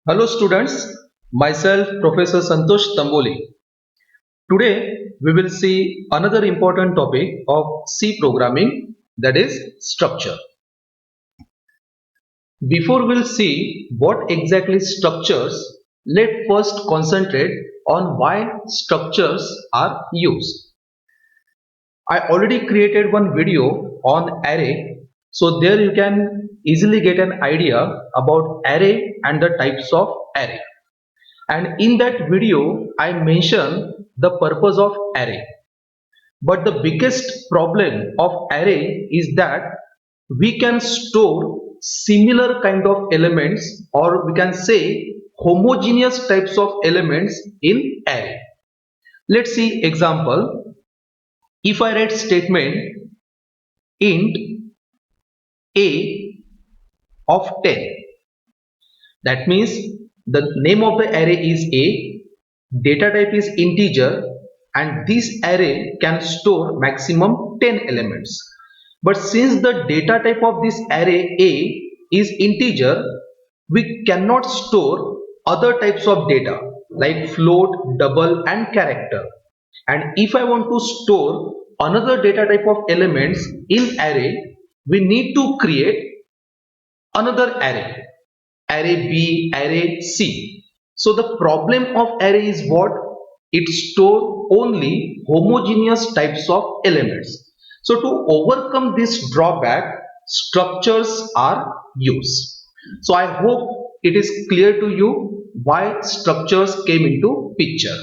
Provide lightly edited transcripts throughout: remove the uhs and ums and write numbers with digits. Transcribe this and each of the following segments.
Hello students, myself Professor Santosh Tamboli. Today we will see another important topic of C programming, that is structure. Before we'll see what exactly structures, let first concentrate on why structures are used. I already created one video on array, so there you can easily get an idea about array and the types of array. And in that video I mentioned the purpose of array. But the biggest problem of array is that we can store similar kind of elements, or we can say homogeneous types of elements in array. Let's see example. If I write statement int a of 10, that means the name of the array is a, data type is integer, and this array can store maximum 10 elements. But since the data type of this array a is integer, we cannot store other types of data like float, double and character. And if I want to store another data type of elements in array, we need to create another array, array B, array C. So the problem of array is what? It stores only homogeneous types of elements. So to overcome this drawback, structures are used. So I hope it is clear to you why structures came into picture.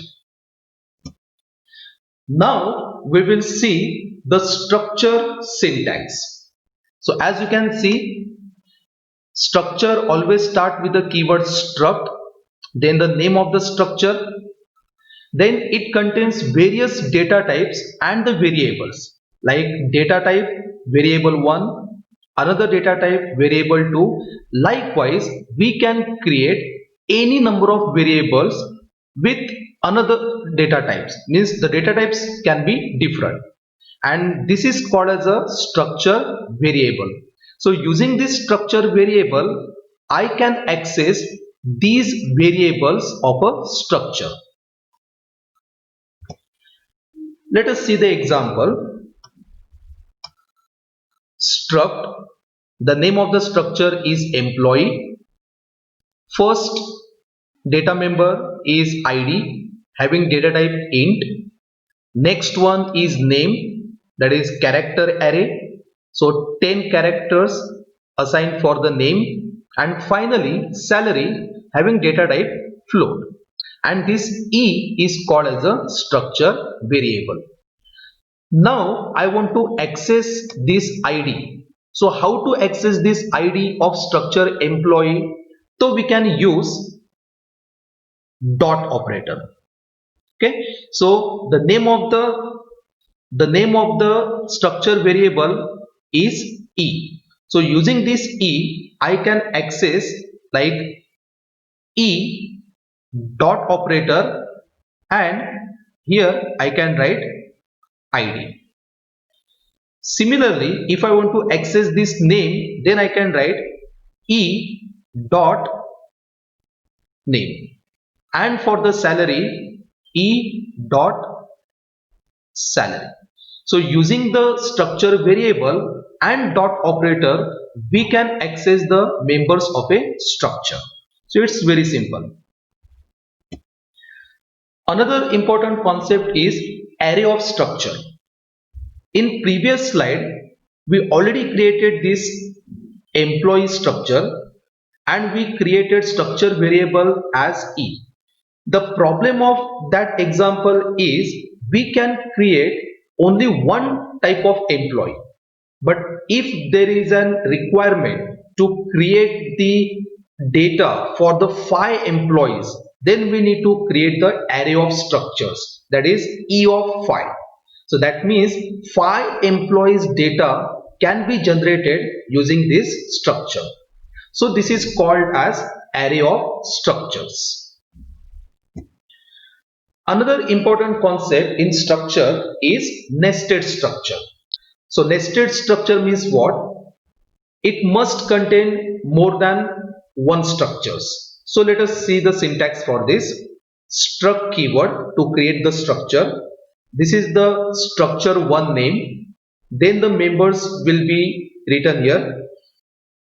Now we will see the structure syntax. So as you can see, structure always start with the keyword struct, then the name of the structure, then it contains various data types and the variables like data type variable 1, another data type variable 2. Likewise, we can create any number of variables with another data types, means the data types can be different, and this is called as a structure variable. So using this structure variable, I can access these variables of a structure. Let us see the example. Struct, the name of the structure is employee. First data member is id having data type int. Next one is name, that is character array. So 10 characters assigned for the name. And finally salary having data type float. And this E is called as a structure variable. Now I want to access this ID. So how to access this ID of structure employee? So we can use dot operator. Okay, so the name of the structure variable is E. So using this E, I can access like E dot operator, and here I can write ID. Similarly, if I want to access this name, then I can write E dot name, and for the salary E dot salary. So using the structure variable and dot operator, we can access the members of a structure. So it's very simple. Another important concept is array of structure. In previous slide, we already created this employee structure and we created structure variable as E. The problem of that example is we can create only one type of employee. But if there is a requirement to create the data for the 5 employees, then we need to create the array of structures, that is E of 5. So that means 5 employees data can be generated using this structure. So this is called as array of structures. Another important concept in structure is nested structure. So nested structure means what? It must contain more than one structures. So let us see the syntax for this. Struct keyword to create the structure. This is the structure 1 name. Then the members will be written here.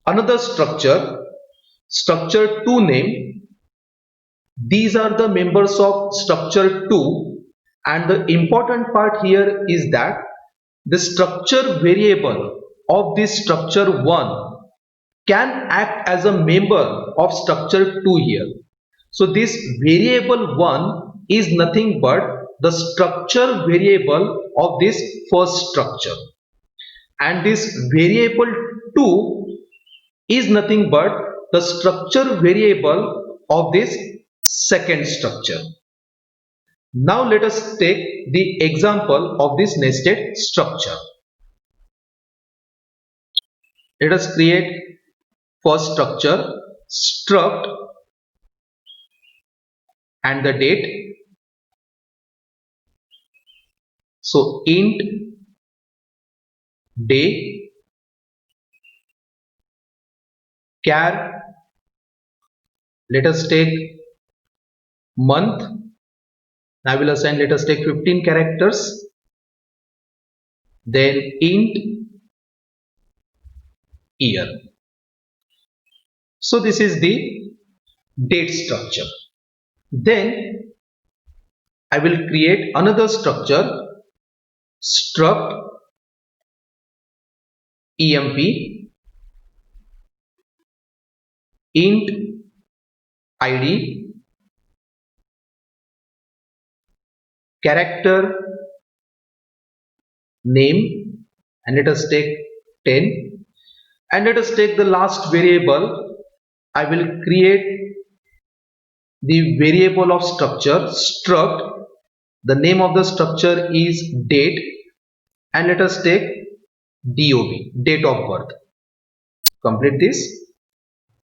Another structure 2 name. These are the members of structure 2, and the important part here is that the structure variable of this structure 1 can act as a member of structure 2 here. So this variable 1 is nothing but the structure variable of this first structure, and this variable 2 is nothing but the structure variable of this second structure. Now let us take the example of this nested structure. Let us create first structure, struct and the date. So int day, char, let us take month. I will assign, let us take 15 characters. Then int year. So this is the date structure. Then I will create another structure, struct emp, int id, character name, and let us take 10, and let us take the last variable. I will create the variable of structure, struct, the name of the structure is date, and let us take DOB, date of birth. Complete this,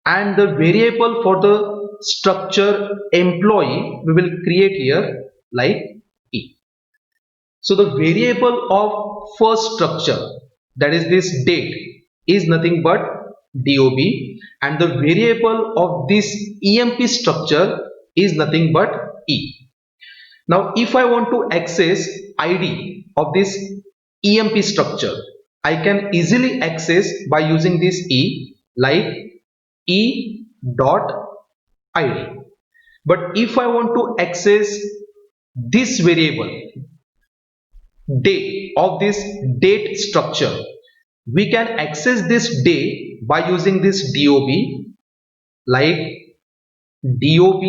and the variable for the structure employee we will create here like E. So the variable of first structure, that is this date, is nothing but DOB, and the variable of this EMP structure is nothing but E. Now if I want to access ID of this EMP structure, I can easily access by using this E, like E dot ID. But if I want to access this variable day of this date structure, we can access this day by using this DOB, like DOB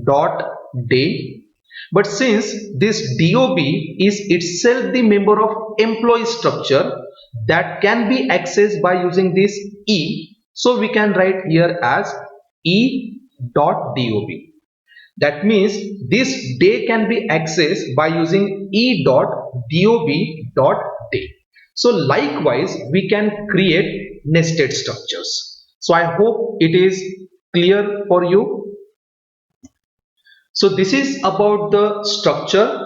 dot day. But since this DOB is itself the member of employee structure that can be accessed by using this E, so we can write here as E dot DOB. That means this day can be accessed by using E dot DOB dot day. So likewise we can create nested structures. So I hope it is clear for you. So this is about the structure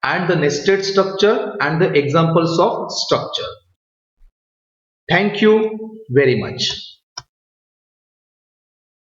and the nested structure and the examples of structure. Thank you very much.